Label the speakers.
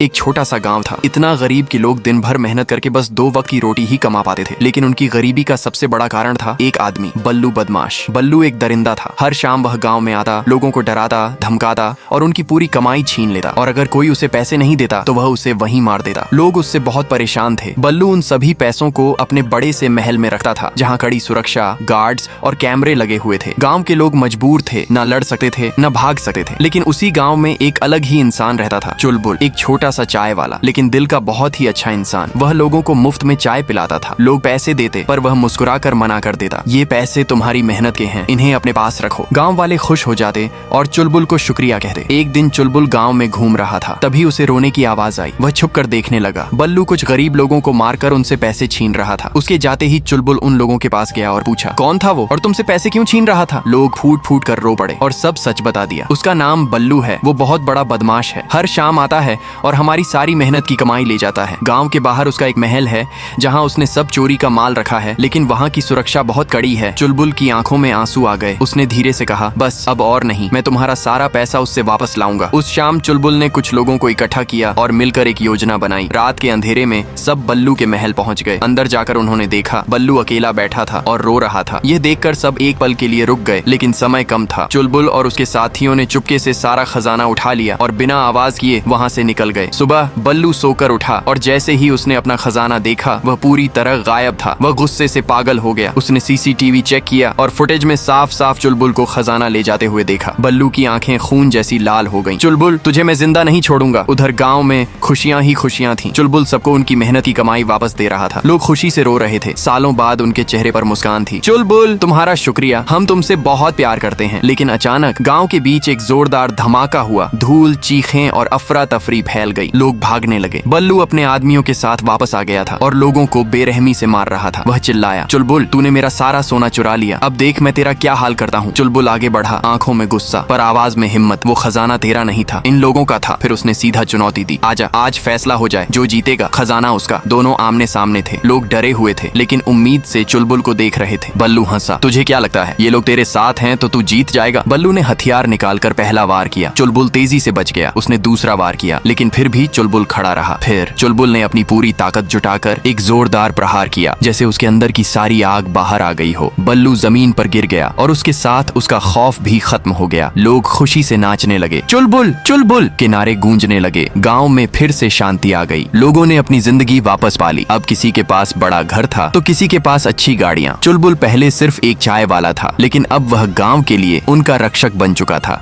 Speaker 1: एक छोटा सा गांव था। इतना गरीब कि लोग दिन भर मेहनत करके बस 2 वक्त की रोटी ही कमा पाते थे। लेकिन उनकी गरीबी का सबसे बड़ा कारण था एक आदमी, बल्लू बदमाश। बल्लू एक दरिंदा था। हर शाम वह गांव में आता, लोगों को डराता, धमकाता और उनकी पूरी कमाई छीन लेता। और अगर कोई उसे पैसे नहीं देता तो वह उसे वहीं मार देता। लोग उससे बहुत परेशान थे। बल्लू उन सभी पैसों को अपने बड़े से महल में रखता था, जहाँ कड़ी सुरक्षा, गार्ड्स और कैमरे लगे हुए थे। गाँव के लोग मजबूर थे, न लड़ सकते थे न भाग सकते थे। लेकिन उसी गाँव में एक अलग ही इंसान रहता था, चुलबुल, एक छोटा सा चाय वाला, लेकिन दिल का बहुत ही अच्छा इंसान। वह लोगों को मुफ्त में चाय पिलाता था। लोग पैसे देते पर वह मुस्कुराकर मना कर देता। ये पैसे तुम्हारी मेहनत के हैं, इन्हें अपने पास रखो। गांव वाले खुश हो जाते और चुलबुल को शुक्रिया कहते। एक दिन चुलबुल गांव में घूम रहा था, तभी उसे रोने की आवाज आई। वह छुप कर देखने लगा। बल्लू कुछ गरीब लोगों को मारकर उनसे पैसे छीन रहा था। उसके जाते ही चुलबुल उन लोगों के पास गया और पूछा, कौन था वो और तुमसे पैसे क्यों छीन रहा था? लोग फूट फूट कर रो पड़े और सब सच बता दिया। उसका नाम बल्लू है, वो बहुत बड़ा बदमाश है। हर शाम आता है और हमारी सारी मेहनत की कमाई ले जाता है। गांव के बाहर उसका एक महल है, जहां उसने सब चोरी का माल रखा है, लेकिन वहां की सुरक्षा बहुत कड़ी है। चुलबुल की आंखों में आंसू आ गए। उसने धीरे से कहा, बस अब और नहीं, मैं तुम्हारा सारा पैसा उससे वापस लाऊंगा। उस शाम चुलबुल ने कुछ लोगों को इकट्ठा किया और मिलकर एक योजना बनाई। रात के अंधेरे में सब बल्लू के महल पहुंच गए। अंदर जाकर उन्होंने देखा बल्लू अकेला बैठा था और रो रहा था। यह देखकर सब एक पल के लिए रुक गए, लेकिन समय कम था। चुलबुल और उसके साथियों ने चुपके से सारा खजाना उठा लिया और बिना आवाज किए वहां से निकल गए। सुबह बल्लू सोकर उठा और जैसे ही उसने अपना खजाना देखा, वह पूरी तरह गायब था। वह गुस्से से पागल हो गया। उसने सीसीटीवी चेक किया और फुटेज में साफ साफ चुलबुल को खजाना ले जाते हुए देखा। बल्लू की आंखें खून जैसी लाल हो गईं। चुलबुल, तुझे मैं जिंदा नहीं छोड़ूंगा। उधर गांव में खुशियां ही खुशियां थीं। चुलबुल सबको उनकी मेहनत की कमाई वापस दे रहा था। लोग खुशी से रो रहे थे। सालों बाद उनके चेहरे पर मुस्कान थी। चुलबुल, तुम्हारा शुक्रिया, हम तुमसे बहुत प्यार करते हैं। लेकिन अचानक गाँव के बीच एक जोरदार धमाका हुआ। धूल, चीखें और अफरा तफरी फैल गई। लोग भागने लगे। बल्लू अपने आदमियों के साथ वापस आ गया था और लोगों को बेरहमी से मार रहा था। वह चिल्लाया, चुलबुल, तूने मेरा सारा सोना चुरा लिया, अब देख मैं तेरा क्या हाल करता हूँ। चुलबुल आगे बढ़ा, आंखों में गुस्सा पर आवाज में हिम्मत। वो खजाना तेरा नहीं था, इन लोगों का था। फिर उसने सीधा चुनौती दी, आजा, आज फैसला हो जाए, जो जीतेगा खजाना उसका। दोनों आमने सामने थे। लोग डरे हुए थे, लेकिन उम्मीद से चुलबुल को देख रहे थे। बल्लू हंसा, तुझे क्या लगता है ये लोग तेरे साथ हैं तो तू जीत जाएगा? बल्लू ने हथियार निकालकर पहला वार किया। चुलबुल तेजी से बच गया। उसने दूसरा वार किया, लेकिन फिर भी चुलबुल खड़ा रहा। फिर चुलबुल ने अपनी पूरी ताकत जुटाकर एक जोरदार प्रहार किया, जैसे उसके अंदर की सारी आग बाहर आ गई हो। बल्लू जमीन पर गिर गया और उसके साथ उसका खौफ भी खत्म हो गया। लोग खुशी से नाचने लगे। चुलबुल चुलबुल के नारे गूंजने लगे। गांव में फिर से शांति आ गई। लोगों ने अपनी जिंदगी वापस पा ली। अब किसी के पास बड़ा घर था तो किसी के पास अच्छी गाड़ियां। चुलबुल पहले सिर्फ एक चाय वाला था, लेकिन अब वह गांव के लिए उनका रक्षक बन चुका था।